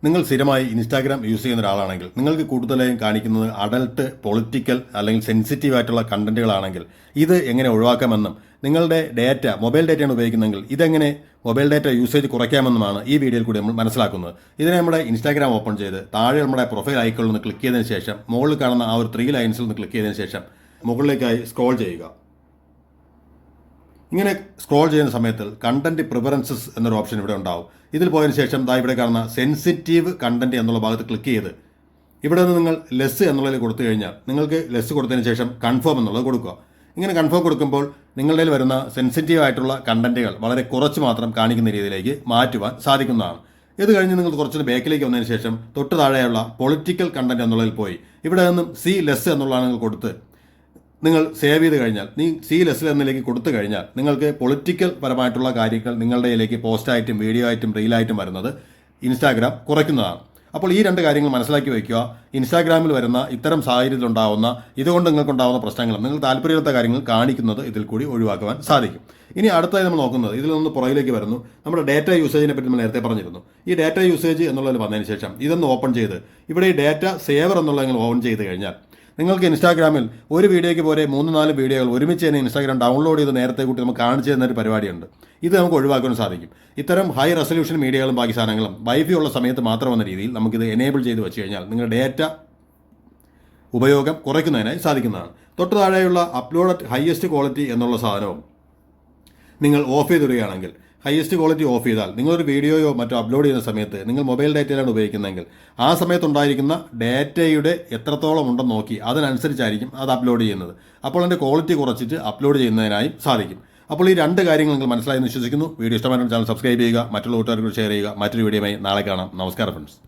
നിങ്ങൾ സ്ഥിരമായി Instagram use ചെയ്യുന്ന ഒരാളാണെങ്കിൽ നിങ്ങൾക്ക് കൂടുതലായും കാണിക്കുന്നത് അഡൽട്ട് പൊളിറ്റിക്കൽ അല്ലെങ്കിൽ സെൻസിറ്റീവ് ആയിട്ടുള്ള കണ്ടന്റുകളാണെങ്കിൽ ഇത് എങ്ങനെ ഒഴിവാക്കാമെന്നും നിങ്ങളുടെ ഡാറ്റ മൊബൈൽ ഡാറ്റയാണ് ഉപയോഗിക്കുന്നതെങ്കിൽ ഇതെങ്ങനെ മൊബൈൽ ഡാറ്റ യൂസേജ് കുറയ്ക്കാമെന്നുമാണ് ഈ വീഡിയോയിൽ കൂടി നമ്മൾ മനസ്സിലാക്കുന്നത്. ഇതിനെ നമ്മുടെ ഇൻസ്റ്റാഗ്രാം ഓപ്പൺ ചെയ്ത് താഴെ നമ്മുടെ പ്രൊഫൈൽ ഐക്കണിൽ നിന്ന് ക്ലിക്ക് ചെയ്തതിന് ശേഷം മുകളിൽ കാണുന്ന ആ ഒരു 3 ലൈൻസിൽ നിന്ന് ക്ലിക്ക് ചെയ്തതിന് ശേഷം മുകളിലേക്കായി സ്ക്രോൾ ചെയ്യുക. ഇങ്ങനെ സ്ക്രോൾ ചെയ്യുന്ന സമയത്ത് കണ്ടന്റ് പ്രിഫറൻസസ് എന്നൊരു ഓപ്ഷൻ ഇവിടെ ഉണ്ടാവും. ഇതിൽ പോയതിനു ശേഷം ഇവിടെ കാണുന്ന സെൻസിറ്റീവ് കണ്ടന്റ് എന്നുള്ള ഭാഗത്ത് ക്ലിക്ക് ചെയ്ത് ഇവിടെ നിന്ന് നിങ്ങൾ ലെസ് എന്നുള്ളതിൽ കൊടുത്തു കഴിഞ്ഞാൽ നിങ്ങൾക്ക് ലെസ് കൊടുത്തതിന് ശേഷം കൺഫേം എന്നുള്ളത് കൊടുക്കുക. ഇങ്ങനെ കൺഫേം കൊടുക്കുമ്പോൾ നിങ്ങളുടെ വരുന്ന സെൻസിറ്റീവ് ആയിട്ടുള്ള കണ്ടന്റുകൾ വളരെ കുറച്ച് മാത്രം കാണിക്കുന്ന രീതിയിലേക്ക് മാറ്റുവാൻ സാധിക്കുന്നതാണ്. ഇത് കഴിഞ്ഞ് നിങ്ങൾ കുറച്ചൊരു ബാക്കിലേക്ക് വന്നതിന് ശേഷം തൊട്ട് താഴെയുള്ള പൊളിറ്റിക്കൽ കണ്ടന്റ് എന്നുള്ളതിൽ പോയി ഇവിടെ നിന്നും സി ലെസ് എന്നുള്ളതാണ് നിങ്ങൾ കൊടുത്ത് നിങ്ങൾ സേവ് ചെയ്ത് കഴിഞ്ഞാൽ സി ലെസ് എന്നതിലേക്ക് കൊടുത്തു കഴിഞ്ഞാൽ നിങ്ങൾക്ക് പൊളിറ്റിക്കൽ പരമായിട്ടുള്ള കാര്യങ്ങൾ നിങ്ങളുടെ ഇതിലേക്ക് പോസ്റ്റായിട്ടും വീഡിയോ ആയിട്ടും റീലായിട്ടും വരുന്നത് ഇൻസ്റ്റാഗ്രാം കുറയ്ക്കുന്നതാണ്. അപ്പോൾ ഈ 2 കാര്യങ്ങൾ മനസ്സിലാക്കി വയ്ക്കുക. ഇൻസ്റ്റാഗ്രാമിൽ വരുന്ന ഇത്തരം സാഹചര്യത്തിലുണ്ടാവുന്ന ഇതുകൊണ്ട് നിങ്ങൾക്കുണ്ടാവുന്ന പ്രശ്നങ്ങളും നിങ്ങൾ താല്പര്യമില്ലാത്ത കാര്യങ്ങൾ കാണിക്കുന്നത് ഇതിൽ കൂടി ഒഴിവാക്കുവാൻ സാധിക്കും. ഇനി അടുത്തായി നമ്മൾ നോക്കുന്നത് ഇതിൽ നിന്ന് പുറകിലേക്ക് വരുന്നു. നമ്മുടെ ഡാറ്റ യൂസേജിനെ പറ്റി നമ്മൾ നേരത്തെ പറഞ്ഞിരുന്നു. ഈ ഡാറ്റ യൂസേജ് എന്നുള്ളതിൽ വന്നതിന് ശേഷം ഇതൊന്ന് ഓപ്പൺ ചെയ്ത് ഇവിടെ ഈ ഡാറ്റ സേവർ എന്നുള്ളത് നിങ്ങൾ ഓൺ ചെയ്ത് കഴിഞ്ഞാൽ നിങ്ങൾക്ക് ഇൻസ്റ്റാഗ്രാമിൽ ഒരു വീഡിയോയ്ക്ക് പോലെ 3-4 വീഡിയോകൾ ഒരുമിച്ച് തന്നെ ഇൻസ്റ്റാഗ്രാം ഡൗൺലോഡ് ചെയ്ത് നേരത്തെ കൂട്ടി നമുക്ക് കാണിച്ചു തരുന്നൊരു പരിപാടിയുണ്ട്. ഇത് നമുക്ക് ഒഴിവാക്കാൻ സാധിക്കും. ഇത്തരം ഹൈ റെസൊല്യൂഷൻ മീഡിയകളും ബാക്കി സാധനങ്ങളും വൈഫൈ ഉള്ള സമയത്ത് മാത്രം വന്ന രീതിയിൽ നമുക്കിത് എനേബിൾ ചെയ്ത് വെച്ച് കഴിഞ്ഞാൽ നിങ്ങളുടെ ഡാറ്റ ഉപയോഗം കുറയ്ക്കുന്നതിനായി സാധിക്കുന്നതാണ്. തൊട്ട് താഴെയുള്ള അപ്ലോഡ് അറ്റ് ഹയസ്റ്റ് ക്വാളിറ്റി എന്നുള്ള സാധനവും നിങ്ങൾ ഓഫ് ചെയ്തിടുകയാണെങ്കിൽ ഹയസ്റ്റ് ക്വാളിറ്റി ഓഫ് ചെയ്താൽ നിങ്ങളൊരു വീഡിയോയോ മറ്റോ അപ്ലോഡ് ചെയ്യുന്ന സമയത്ത് നിങ്ങൾ മൊബൈൽ ഡാറ്റയിലാണ് ഉപയോഗിക്കുന്നതെങ്കിൽ ആ സമയത്തുണ്ടായിരിക്കുന്ന ഡാറ്റയുടെ എത്രത്തോളം ഉണ്ടെന്ന് നോക്കി അതിനനുസരിച്ചായിരിക്കും അത് അപ്ലോഡ് ചെയ്യുന്നത്. അപ്പോൾ അതിൻ്റെ ക്വാളിറ്റി കുറച്ചിട്ട് അപ്ലോഡ് ചെയ്യുന്നതിനായി സാധിക്കും. അപ്പോൾ ഈ 2 കാര്യങ്ങൾ നിങ്ങൾ മനസ്സിലായെന്ന് വിശ്വസിക്കുന്നു. വീഡിയോ ഇഷ്ടമായിട്ടുള്ള ചാനൽ സബ്സ്ക്രൈബ് ചെയ്യുക, മറ്റുള്ള കൂട്ടുകാർക്ക് ഷെയർ ചെയ്യുക. മറ്റൊരു വീഡിയോയുമായി നാളെ കാണാം. നമസ്കാരം ഫ്രണ്ട്സ്.